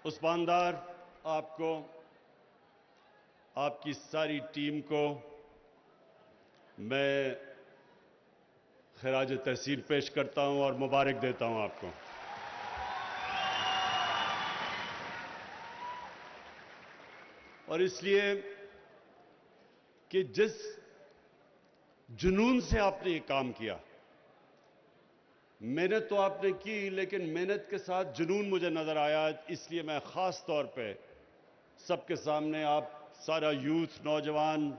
उस्मानदार, आपको, आपकी सारी टीम को मैं खिराज तहसीन पेश करता हूं और मुबारक देता हूं आपको। और इसलिए कि जिस जुनून से आपने ये काम किया, मेहनत तो आपने की, लेकिन मेहनत के साथ जुनून मुझे नजर आया। इसलिए मैं खास तौर पे सबके सामने, आप सारा यूथ, नौजवान,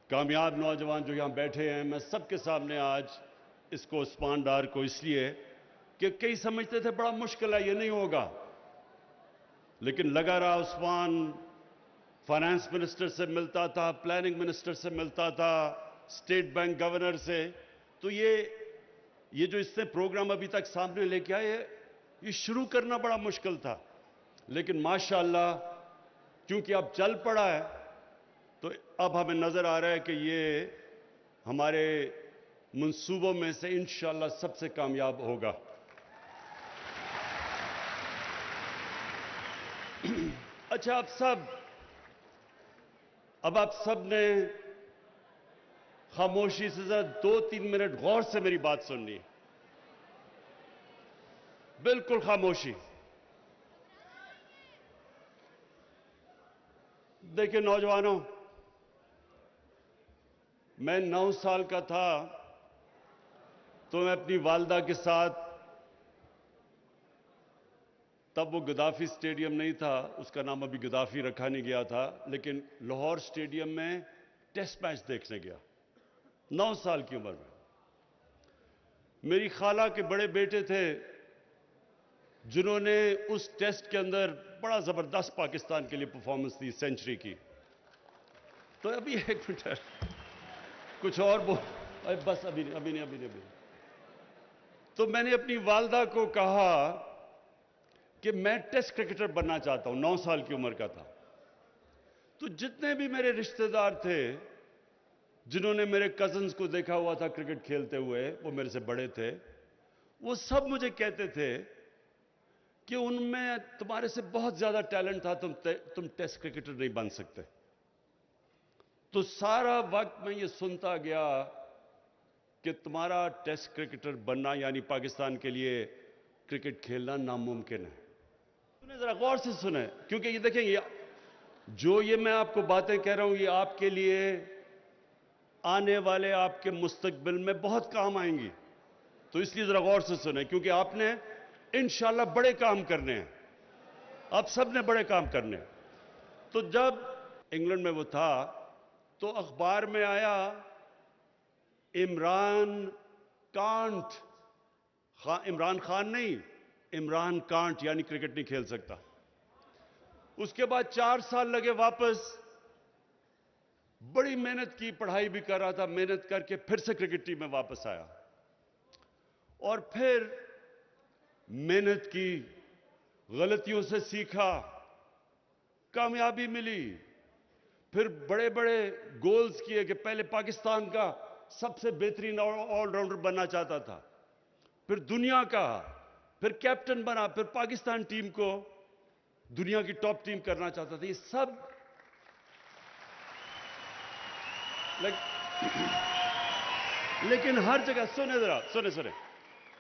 कामयाब नौजवान जो यहां बैठे हैं, मैं सबके सामने आज इसको उस्मान डार को, इसलिए कि कई समझते थे बड़ा मुश्किल है, ये नहीं होगा, लेकिन लगा रहा। उस्मान फाइनेंस मिनिस्टर से मिलता था, प्लानिंग मिनिस्टर से मिलता था, स्टेट बैंक गवर्नर से। तो ये जो इसने प्रोग्राम अभी तक सामने लेके आए, ये शुरू करना बड़ा मुश्किल था, लेकिन माशाअल्लाह क्योंकि अब चल पड़ा है, तो अब हमें नजर आ रहा है कि ये हमारे मंसूबों में से इंशाअल्लाह सबसे कामयाब होगा। अच्छा, अब आप सब ने खामोशी से जरा 2-3 मिनट गौर से मेरी बात सुननी है, बिल्कुल खामोशी। देखिए नौजवानों, मैं 9 साल का था तो मैं अपनी वालदा के साथ, तब वो गद्दाफी स्टेडियम नहीं था, उसका नाम अभी गद्दाफी रखा नहीं गया था, लेकिन लाहौर स्टेडियम में टेस्ट मैच देखने गया 9 साल की उम्र में। मेरी खाला के बड़े बेटे थे जिन्होंने उस टेस्ट के अंदर बड़ा जबरदस्त पाकिस्तान के लिए परफॉर्मेंस दी, सेंचुरी की। तो अभी एक मिनट, कुछ और बस अभी नहीं। तो मैंने अपनी वालदा को कहा कि मैं टेस्ट क्रिकेटर बनना चाहता हूं, 9 साल की उम्र का था। तो जितने भी मेरे रिश्तेदार थे जिन्होंने मेरे कजन्स को देखा हुआ था क्रिकेट खेलते हुए, वो मेरे से बड़े थे, वो सब मुझे कहते थे कि उनमें तुम्हारे से बहुत ज्यादा टैलेंट था, तुम टेस्ट क्रिकेटर नहीं बन सकते। तो सारा वक्त मैं ये सुनता गया कि तुम्हारा टेस्ट क्रिकेटर बनना यानी पाकिस्तान के लिए क्रिकेट खेलना नामुमकिन है। सुने, जरा गौर से सुने, क्योंकि ये देखें, ये मैं आपको बातें कह रहा हूं, ये आपके लिए आने वाले आपके मुस्तकबिल में बहुत काम आएंगी। तो इसलिए जरा गौर से सुने, क्योंकि आपने इंशाल्लाह बड़े काम करने हैं, आप सब ने बड़े काम करने हैं। तो जब इंग्लैंड में वो था तो अखबार में आया इमरान खान नहीं, इमरान कांट, यानी क्रिकेट नहीं खेल सकता। उसके बाद 4 साल लगे वापस, बड़ी मेहनत की, पढ़ाई भी कर रहा था, मेहनत करके फिर से क्रिकेट टीम में वापस आया और फिर मेहनत की, गलतियों से सीखा, कामयाबी मिली, फिर बड़े बड़े गोल्स किए कि पहले पाकिस्तान का सबसे बेहतरीन ऑलराउंडर बनना चाहता था, फिर दुनिया का, फिर कैप्टन बना, फिर पाकिस्तान टीम को दुनिया की टॉप टीम करना चाहता था। ये सब लेकिन हर जगह, सुने,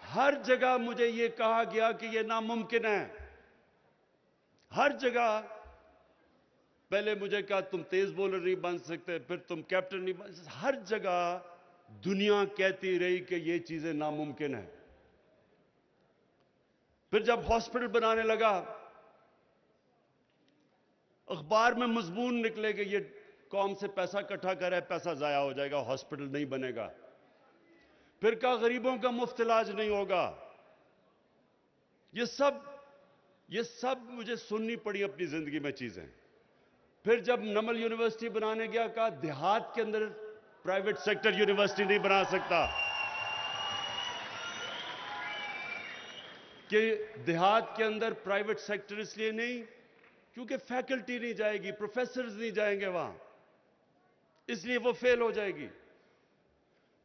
हर जगह मुझे यह कहा गया कि यह नामुमकिन है। हर जगह पहले मुझे कहा तुम तेज बॉलर नहीं बन सकते, फिर तुम कैप्टन नहीं बन सकते। हर जगह दुनिया कहती रही कि ये चीजें नामुमकिन है। फिर जब हॉस्पिटल बनाने लगा, अखबार में मजमून निकले कि ये कौम से पैसा इकट्ठा करे, पैसा जाया हो जाएगा, हॉस्पिटल नहीं बनेगा। फिर कहा गरीबों का मुफ्त इलाज नहीं होगा। ये सब मुझे सुननी पड़ी अपनी जिंदगी में चीजें। फिर जब नमल यूनिवर्सिटी बनाने गया, कहा देहात के अंदर प्राइवेट सेक्टर यूनिवर्सिटी नहीं बना सकता, कि देहात के अंदर प्राइवेट सेक्टर इसलिए नहीं क्योंकि फैकल्टी नहीं जाएगी, प्रोफेसर्स नहीं जाएंगे वहां, इसलिए वो फेल हो जाएगी।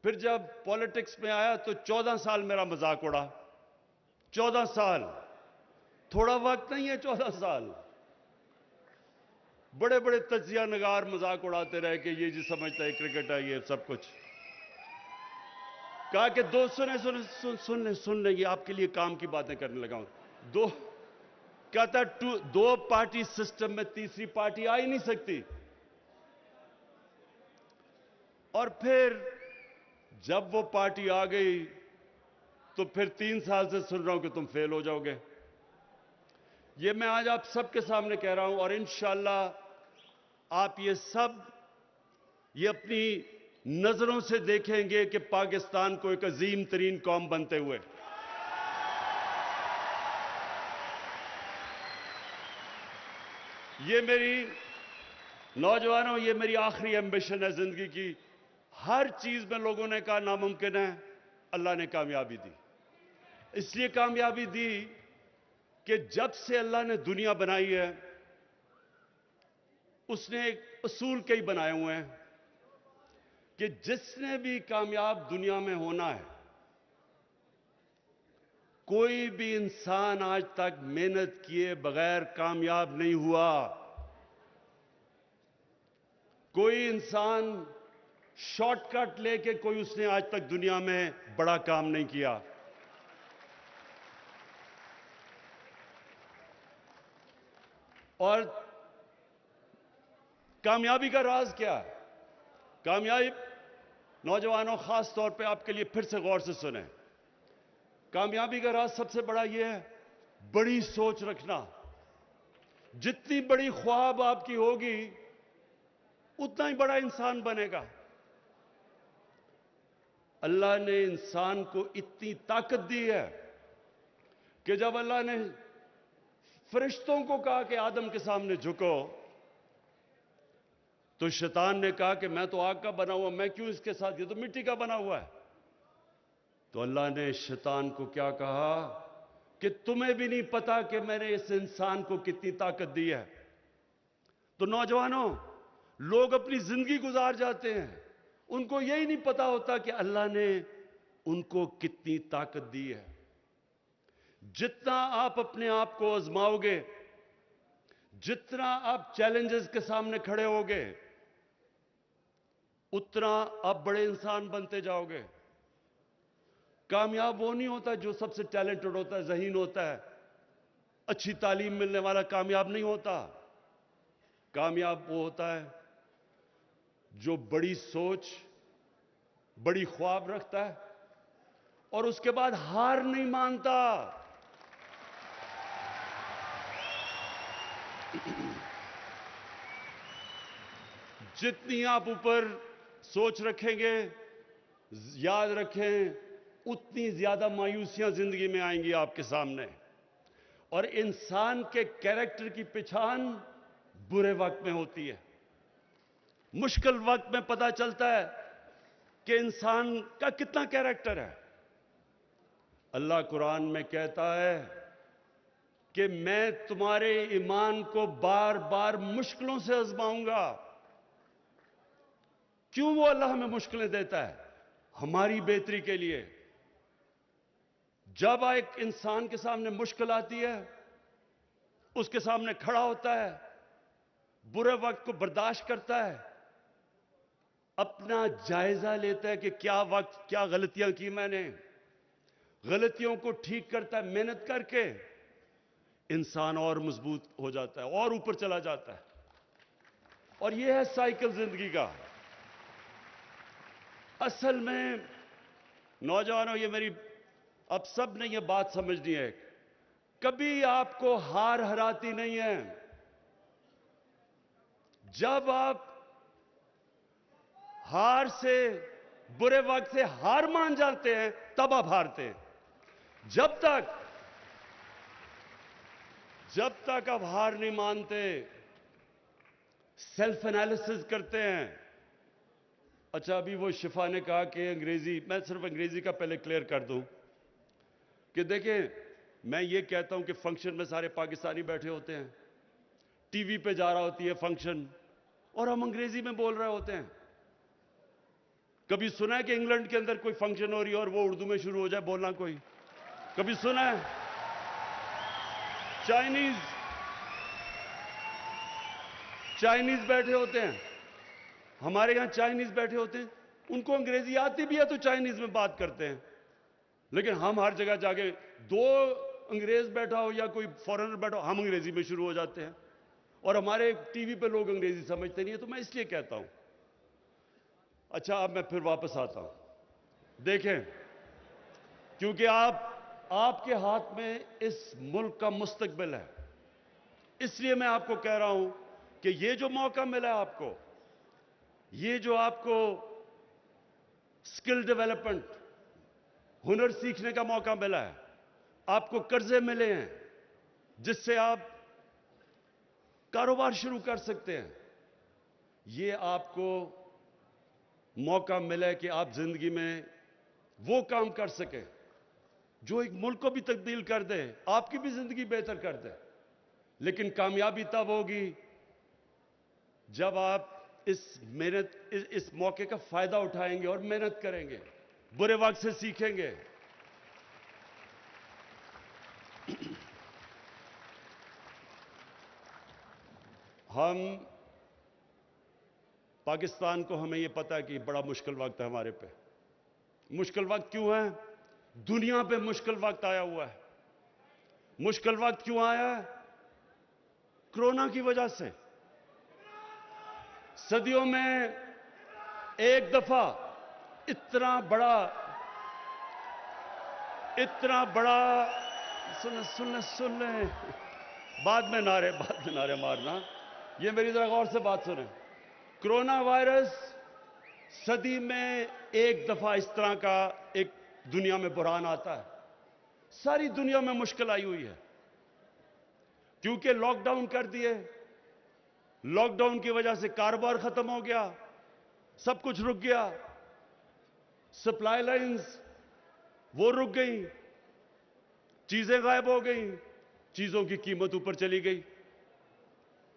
फिर जब पॉलिटिक्स में आया तो 14 साल मेरा मजाक उड़ा। 14 साल थोड़ा वक्त नहीं है 14 साल। बड़े बड़े तजिया नगार मजाक उड़ाते रहे कि ये जी समझता है क्रिकेट है ये सब कुछ। कहा कि दो सुन ले ये आपके लिए काम की बातें करने लगा हूं। दो कहता दो पार्टी सिस्टम में तीसरी पार्टी आ ही नहीं सकती। और फिर जब वो पार्टी आ गई तो फिर 3 साल से सुन रहा हूं कि तुम फेल हो जाओगे। ये मैं आज आप सबके सामने कह रहा हूं और इंशाअल्लाह आप ये अपनी नजरों से देखेंगे कि पाकिस्तान को एक अजीम तरीन कौम बनते हुए। ये मेरी नौजवानों, ये मेरी आखिरी एम्बिशन है जिंदगी की। हर चीज में लोगों ने कहा नामुमकिन है, अल्लाह ने कामयाबी दी। इसलिए कामयाबी दी कि जब से अल्लाह ने दुनिया बनाई है उसने एक असूल कई बनाए हुए हैं कि जिसने भी कामयाब दुनिया में होना है, कोई भी इंसान आज तक मेहनत किए बगैर कामयाब नहीं हुआ। कोई इंसान शॉर्टकट लेके कोई उसने आज तक दुनिया में बड़ा काम नहीं किया। और कामयाबी का राज क्या है? कामयाबी, नौजवानों खास तौर पे आपके लिए फिर से गौर से सुने, कामयाबी का राज सबसे बड़ा यह है बड़ी सोच रखना। जितनी बड़ी ख्वाब आपकी होगी उतना ही बड़ा इंसान बनेगा। अल्लाह ने इंसान को इतनी ताकत दी है कि जब अल्लाह ने फरिश्तों को कहा कि आदम के सामने झुको, तो शैतान ने कहा कि मैं तो आग का बना हुआ, मैं क्यों इसके साथ, ये तो मिट्टी का बना हुआ है। तो अल्लाह ने शैतान को क्या कहा कि तुम्हें भी नहीं पता कि मैंने इस इंसान को कितनी ताकत दी है। तो नौजवानों, लोग अपनी जिंदगी गुजार जाते हैं, उनको यही नहीं पता होता कि अल्लाह ने उनको कितनी ताकत दी है। जितना आप अपने आप को आजमाओगे, जितना आप चैलेंजेस के सामने खड़े होगे, उतना आप बड़े इंसान बनते जाओगे। कामयाब वो नहीं होता जो सबसे टैलेंटेड होता है, ज़हीन होता है, अच्छी तालीम मिलने वाला कामयाब नहीं होता। कामयाब वो होता है जो बड़ी सोच, बड़ी ख्वाब रखता है और उसके बाद हार नहीं मानता। जितनी आप ऊपर सोच रखेंगे, याद रखें, उतनी ज्यादा मायूसियां जिंदगी में आएंगी आपके सामने। और इंसान के कैरेक्टर की पहचान बुरे वक्त में होती है। मुश्किल वक्त में पता चलता है कि इंसान का कितना कैरेक्टर है। अल्लाह कुरान में कहता है कि मैं तुम्हारे ईमान को बार बार मुश्किलों से आजमाऊंगा। क्यों वो अल्लाह हमें मुश्किलें देता है? हमारी बेहतरी के लिए। जब एक इंसान के सामने मुश्किल आती है, उसके सामने खड़ा होता है, बुरे वक्त को बर्दाश्त करता है, अपना जायजा लेता है कि क्या वक्त, क्या गलतियां की मैंने, गलतियों को ठीक करता है, मेहनत करके इंसान और मजबूत हो जाता है और ऊपर चला जाता है। और यह है साइकिल जिंदगी का। असल में नौजवानों, ये मेरी, अब सब ने ये बात समझनी है, कभी आपको हार हराती नहीं है। जब आप हार से, बुरे वक्त से हार मान जाते हैं, तब आप हारते हैं। जब तक आप हार नहीं मानते, सेल्फ एनालिसिस करते हैं। अच्छा, अभी वो शिफा ने कहा कि अंग्रेजी, मैं सिर्फ अंग्रेजी का पहले क्लियर कर दूं कि देखिए, मैं ये कहता हूं कि फंक्शन में सारे पाकिस्तानी बैठे होते हैं, टीवी पे जा रहा होती है फंक्शन, और हम अंग्रेजी में बोल रहे होते हैं। कभी सुना है कि इंग्लैंड के अंदर कोई फंक्शन हो रही है और वो उर्दू में शुरू हो जाए बोलना? कोई कभी सुना है? चाइनीज चाइनीज बैठे होते हैं, हमारे यहां चाइनीज बैठे होते हैं, उनको अंग्रेजी आती भी है तो चाइनीज में बात करते हैं। लेकिन हम हर जगह जाके, दो अंग्रेज बैठा हो या कोई फॉरेनर बैठा हो, हम अंग्रेजी में शुरू हो जाते हैं, और हमारे टीवी पे लोग अंग्रेजी समझते नहीं है। तो मैं इसलिए कहता हूं। अच्छा, अब मैं फिर वापस आता हूं। देखें, क्योंकि आपके हाथ में इस मुल्क का मुस्तकबिल है, इसलिए मैं आपको कह रहा हूं कि ये जो मौका मिला है आपको, ये जो आपको स्किल डेवलपमेंट, हुनर सीखने का मौका मिला है, आपको कर्जे मिले हैं जिससे आप कारोबार शुरू कर सकते हैं, ये आपको मौका मिला है कि आप जिंदगी में वो काम कर सकें जो एक मुल्क को भी तब्दील कर दे, आपकी भी जिंदगी बेहतर कर दे। लेकिन कामयाबी तब होगी जब आप इस मौके का फायदा उठाएंगे और मेहनत करेंगे, बुरे वक्त से सीखेंगे। हम पाकिस्तान को, हमें यह पता है कि बड़ा मुश्किल वक्त है हमारे पे। मुश्किल वक्त क्यों है? दुनिया पे मुश्किल वक्त आया हुआ है। मुश्किल वक्त क्यों आया है? कोरोना की वजह से। सदियों में एक दफा इतना बड़ा सुन ले, बाद में नारे मारना। ये मेरी तरह गौर से बात सुने। कोरोना वायरस सदी में एक दफा इस तरह का एक दुनिया में बुरहान आता है। सारी दुनिया में मुश्किल आई हुई है क्योंकि लॉकडाउन कर दिए। लॉकडाउन की वजह से कारोबार खत्म हो गया, सब कुछ रुक गया, सप्लाई लाइंस वो रुक गई, चीजें गायब हो गई, चीजों की कीमत ऊपर चली गई,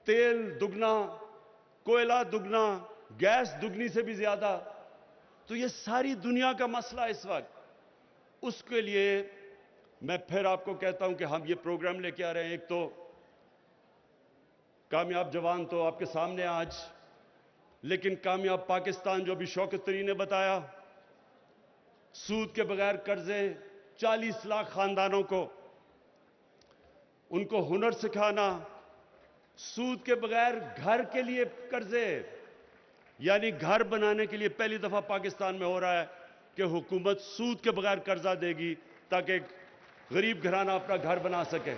तेल दुगना, कोयला दुगना, गैस दुगनी से भी ज्यादा। तो ये सारी दुनिया का मसला इस वक्त। उसके लिए मैं फिर आपको कहता हूं कि हम ये प्रोग्राम लेके आ रहे हैं। एक तो कामयाब जवान तो आपके सामने आज, लेकिन कामयाब पाकिस्तान जो भी शौकत तरीन ने बताया, सूद के बगैर कर्जे, 40 लाख खानदानों को उनको हुनर सिखाना, सूद के बगैर घर के लिए कर्जे, यानी घर बनाने के लिए पहली दफा पाकिस्तान में हो रहा है कि हुकूमत सूद के बगैर कर्जा देगी ताकि गरीब घराना अपना घर बना सके।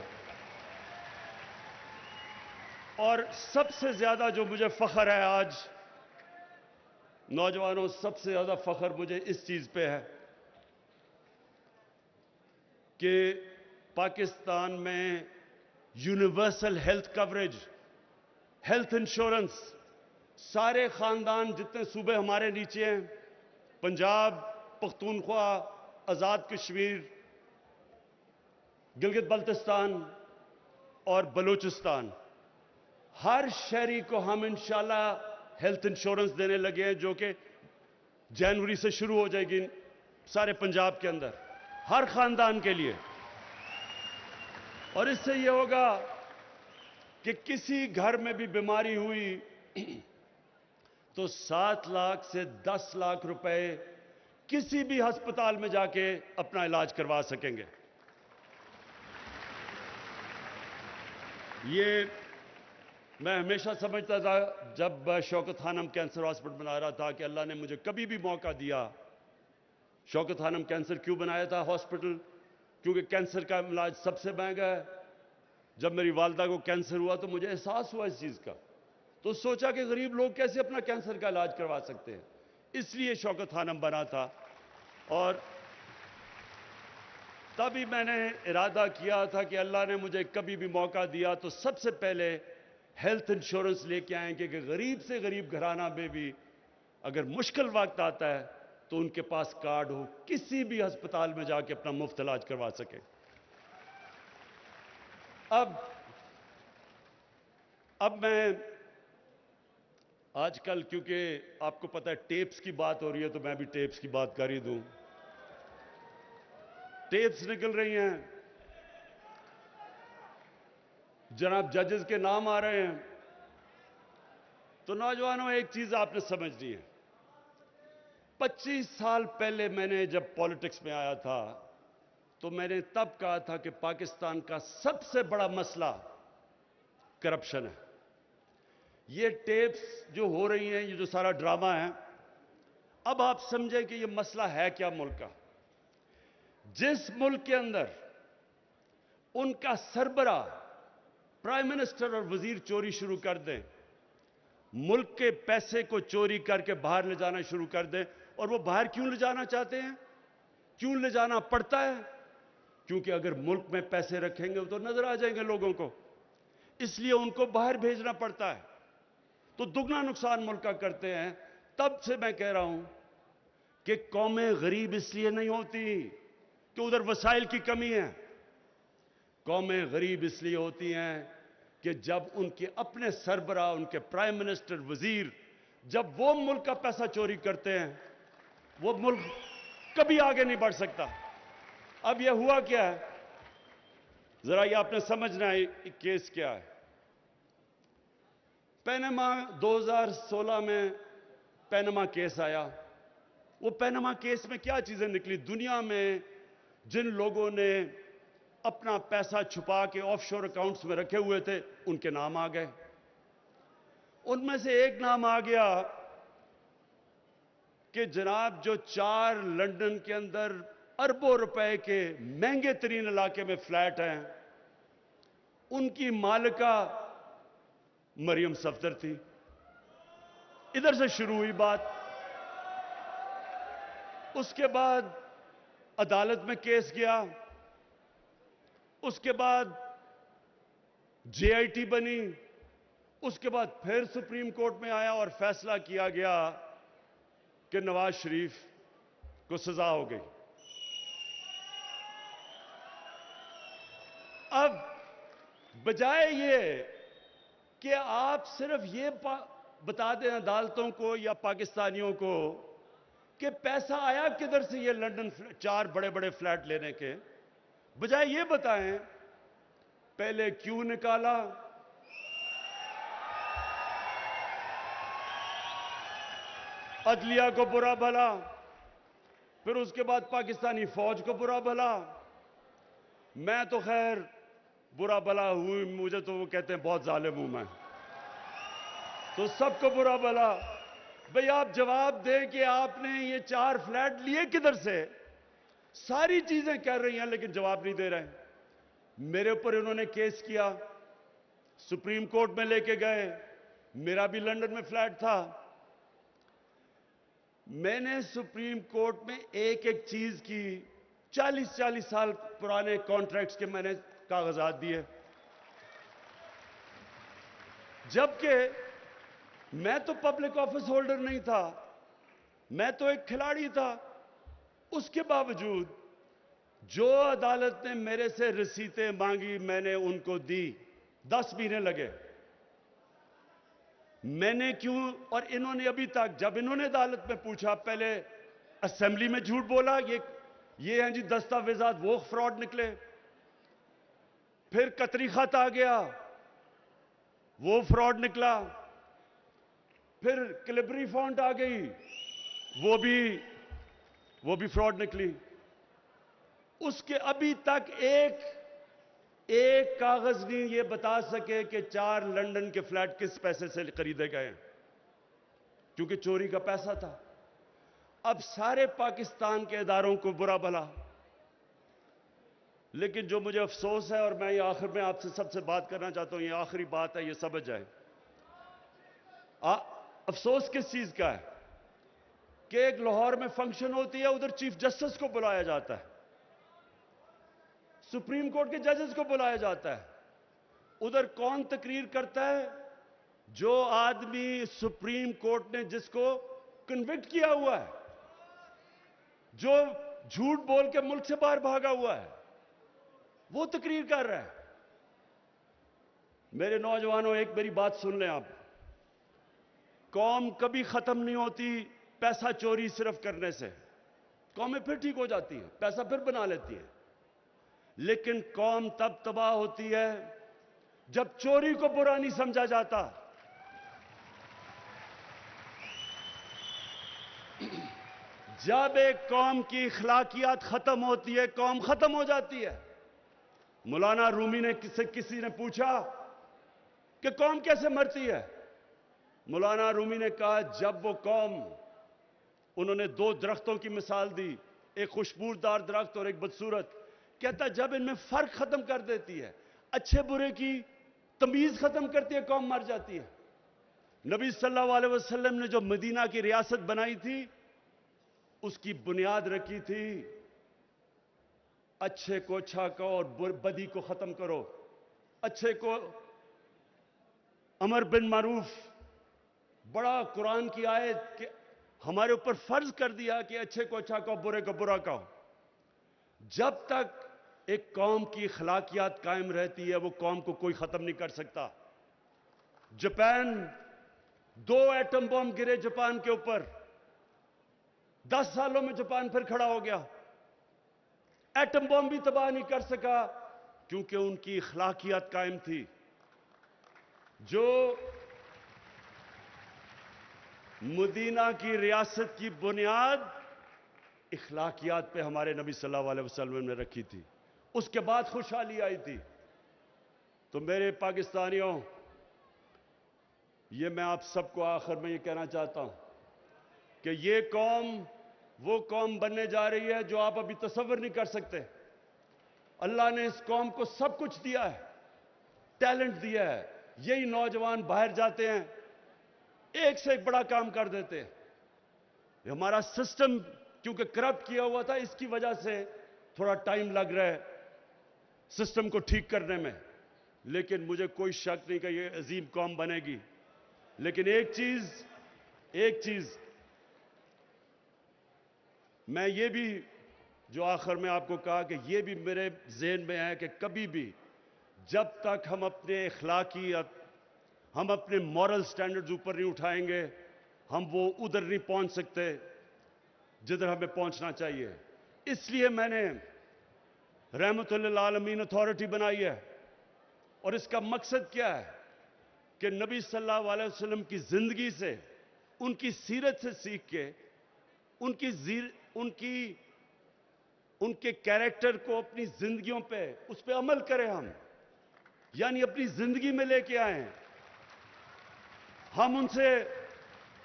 और सबसे ज्यादा जो मुझे फख्र है आज, नौजवानों, सबसे ज्यादा फख्र मुझे इस चीज पे है कि पाकिस्तान में universal health coverage, health insurance, सारे खानदान जितने सूबे हमारे नीचे हैं, पंजाब, पख्तूनख्वा, आजाद कश्मीर, गिलगित बल्तिस्तान और बलूचिस्तान, हर शहरी को हम इंशाल्लाह हेल्थ इंश्योरेंस देने लगे हैं, जो कि जनवरी से शुरू हो जाएगी सारे पंजाब के अंदर, हर खानदान के लिए। और इससे यह होगा कि किसी घर में भी बीमारी हुई तो 7 लाख से 10 लाख रुपए किसी भी अस्पताल में जाके अपना इलाज करवा सकेंगे। ये मैं हमेशा समझता था जब शौकत खानम कैंसर हॉस्पिटल बना रहा था कि अल्लाह ने मुझे कभी भी मौका दिया। शौकत खानम कैंसर क्यों बनाया था हॉस्पिटल? क्योंकि कैंसर का इलाज सबसे महंगा है। जब मेरी वालदा को कैंसर हुआ तो मुझे एहसास हुआ इस चीज का, तो सोचा कि गरीब लोग कैसे अपना कैंसर का इलाज करवा सकते हैं, इसलिए शौकत खानम बना था। और तभी मैंने इरादा किया था कि अल्लाह ने मुझे कभी भी मौका दिया तो सबसे पहले हेल्थ इंश्योरेंस लेके आएंगे कि गरीब से गरीब घराना में भी अगर मुश्किल वक्त आता है तो उनके पास कार्ड हो, किसी भी अस्पताल में जाके अपना मुफ्त इलाज करवा सके। अब मैं आजकल, क्योंकि आपको पता है टेप्स की बात हो रही है, तो मैं भी टेप्स की बात कर ही दूं। टेप्स निकल रही हैं, जनाब जजेस के नाम आ रहे हैं, तो नौजवानों एक चीज आपने समझनी है। 25 साल पहले मैंने जब पॉलिटिक्स में आया था, तो मैंने तब कहा था कि पाकिस्तान का सबसे बड़ा मसला करप्शन है। ये टेप्स जो हो रही हैं, ये जो सारा ड्रामा है, अब आप समझें कि ये मसला है क्या मुल्क का। जिस मुल्क के अंदर उनका सरबरा, प्राइम मिनिस्टर और वजीर चोरी शुरू कर दें, मुल्क के पैसे को चोरी करके बाहर ले जाना शुरू कर दें, और वो बाहर क्यों ले जाना चाहते हैं, क्यों ले जाना पड़ता है? क्योंकि अगर मुल्क में पैसे रखेंगे तो नजर आ जाएंगे लोगों को, इसलिए उनको बाहर भेजना पड़ता है। तो दुगना नुकसान मुल्क का करते हैं। तब से मैं कह रहा हूं कि कौमें गरीब इसलिए नहीं होती कि उधर वसाइल की कमी है। कौमें गरीब इसलिए होती हैं कि जब उनके अपने सरबराह, उनके प्राइम मिनिस्टर, वजीर, जब वो मुल्क का पैसा चोरी करते हैं, वो मुल्क कभी आगे नहीं बढ़ सकता। अब यह हुआ क्या है, जरा ये आपने समझना है केस क्या है। पैनामा 2016 में पैनामा केस आया। वो पैनामा केस में क्या चीजें निकली? दुनिया में जिन लोगों ने अपना पैसा छुपा के ऑफशोर अकाउंट्स में रखे हुए थे, उनके नाम आ गए। उनमें से एक नाम आ गया कि जनाब जो 4 लंदन के अंदर अरबों रुपए के महंगे तरीन इलाके में फ्लैट हैं, उनकी मालिका मरियम सफदर थी। इधर से शुरू हुई बात। उसके बाद अदालत में केस गया, उसके बाद जेआईटी बनी, उसके बाद फिर सुप्रीम कोर्ट में आया और फैसला किया गया कि नवाज शरीफ को सजा हो गई। अब बजाय ये कि आप सिर्फ ये बता दें अदालतों को या पाकिस्तानियों को कि पैसा आया किधर से ये लंदन 4 बड़े बड़े फ्लैट लेने के, बजाय ये बताएं पहले क्यों निकाला, अदलिया को बुरा भला, फिर उसके बाद पाकिस्तानी फौज को बुरा भला। मैं तो खैर बुरा भला हुई, मुझे तो वो कहते हैं बहुत जालिम हूं मैं, तो सबको बुरा भला। भाई आप जवाब दें कि आपने ये 4 फ्लैट लिए किधर से। सारी चीजें कर रही हैं लेकिन जवाब नहीं दे रहे हैं। मेरे ऊपर इन्होंने केस किया, सुप्रीम कोर्ट में लेके गए, मेरा भी लंदन में फ्लैट था। मैंने सुप्रीम कोर्ट में एक एक चीज की 40-40 साल पुराने कॉन्ट्रैक्ट्स के मैंने कागजात दिए, जबकि मैं तो पब्लिक ऑफिस होल्डर नहीं था, मैं तो एक खिलाड़ी था। उसके बावजूद जो अदालत ने मेरे से रसीदें मांगी मैंने उनको दी। 10 महीने लगे। मैंने क्यों? और इन्होंने अभी तक, जब इन्होंने अदालत में पूछा, पहले असेंबली में झूठ बोला, ये हैं जी दस्तावेजात, वो फ्रॉड निकले। फिर कतरी खत आ गया, वो फ्रॉड निकला। फिर क्लिबरी फॉन्ट आ गई, वो भी फ्रॉड निकली। उसके अभी तक एक कागज नहीं ये बता सके कि 4 लंदन के फ्लैट किस पैसे से खरीदे गए, क्योंकि चोरी का पैसा था। अब सारे पाकिस्तान के इदारों को बुरा भला, लेकिन जो मुझे अफसोस है, और मैं ये आखिर में आपसे सबसे बात करना चाहता हूं, ये आखिरी बात है, ये समझ जाए। अफसोस किस चीज का है कि एक लाहौर में फंक्शन होती है, उधर चीफ जस्टिस को बुलाया जाता है, सुप्रीम कोर्ट के जजेस को बुलाया जाता है। उधर कौन तकरीर करता है? जो आदमी सुप्रीम कोर्ट ने जिसको कन्विक्ट किया हुआ है, जो झूठ बोल के मुल्क से बाहर भागा हुआ है, वो तकरीर कर रहा है। मेरे नौजवानों, एक मेरी बात सुन लें आप। कौम कभी खत्म नहीं होती पैसा चोरी सिर्फ करने से। कौमें फिर ठीक हो जाती हैं, पैसा फिर बना लेती हैं, लेकिन कौम तब तबाह होती है जब चोरी को बुरा नहीं समझा जाता, जब एक कौम की अखलाकियात खत्म होती है, कौम खत्म हो जाती है। मौलाना रूमी ने किसी ने पूछा कि कौम कैसे मरती है। मौलाना रूमी ने कहा, जब वो कौम, उन्होंने दो दरख्तों की मिसाल दी, एक खुशबूदार दरख्त और एक बदसूरत। कहता जब इनमें फर्क खत्म कर देती है, अच्छे बुरे की तमीज खत्म करती है, कौम मर जाती है। नबी सल्लल्लाहु अलैहि वसल्लम ने जो मदीना की रियासत बनाई थी, उसकी बुनियाद रखी थी, अच्छे को अच्छा कहो और बदी को खत्म करो। अच्छे को अमर बिन मारूफ, बड़ा कुरान की आयत कि हमारे ऊपर फर्ज कर दिया कि अच्छे को अच्छा कहो, बुरे को बुरा कहो। जब तक एक कौम की अखलाकियात कायम रहती है, वो कौम को कोई खत्म नहीं कर सकता। जापान, 2 एटम बम गिरे जापान के ऊपर, 10 सालों में जापान फिर खड़ा हो गया। एटम बम भी तबाह नहीं कर सका, क्योंकि उनकी अखलाकियात कायम थी। जो मदीना की रियासत की बुनियाद इखलाकियात पे हमारे नबी सल्लल्लाहु अलैहि वसल्लम ने रखी थी, उसके बाद खुशहाली आई थी। तो मेरे पाकिस्तानियों, ये मैं आप सबको आखिर में ये कहना चाहता हूं कि ये कौम वो कौम बनने जा रही है जो आप अभी तसव्वुर नहीं कर सकते। अल्लाह ने इस कौम को सब कुछ दिया है, टैलेंट दिया है। यही नौजवान बाहर जाते हैं, एक से एक बड़ा काम कर देते हैं। हमारा सिस्टम क्योंकि करप्ट किया हुआ था, इसकी वजह से थोड़ा टाइम लग रहा है सिस्टम को ठीक करने में। लेकिन मुझे कोई शक नहीं कि ये अजीम कौम बनेगी। लेकिन एक चीज मैं ये भी जो आखिर में आपको कहा कि ये भी मेरे ज़हन में है कि कभी भी जब तक हम अपने अखलाकी, हम अपने मॉरल स्टैंडर्ड्स ऊपर नहीं उठाएंगे, हम वो उधर नहीं पहुंच सकते जिधर हमें पहुंचना चाहिए। इसलिए मैंने रहमतुल्लिल आलमीन अथॉरिटी बनाई है। और इसका मकसद क्या है कि नबी सल्लल्लाहु अलैहि वसल्लम की जिंदगी से, उनकी सीरत से सीख के, उनके कैरेक्टर को अपनी जिंदगियों पे, उस पे अमल करें हम, यानी अपनी जिंदगी में लेके आए।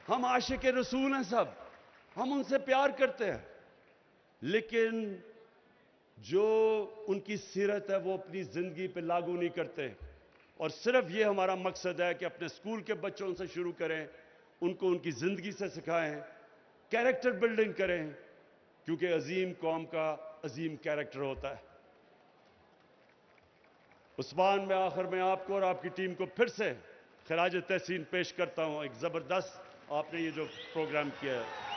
हम आशिक रसूल हैं सब, हम उनसे प्यार करते हैं, लेकिन जो उनकी सीरत है वो अपनी जिंदगी पे लागू नहीं करते। और सिर्फ ये हमारा मकसद है कि अपने स्कूल के बच्चों से शुरू करें, उनको उनकी जिंदगी से सिखाएं, कैरेक्टर बिल्डिंग करें, क्योंकि अजीम कौम का अजीम कैरेक्टर होता है। उस्मान, मैं आखिर में आपको और आपकी टीम को फिर से खिराज तहसीन पेश करता हूं। एक जबरदस्त आपने ये जो प्रोग्राम किया है।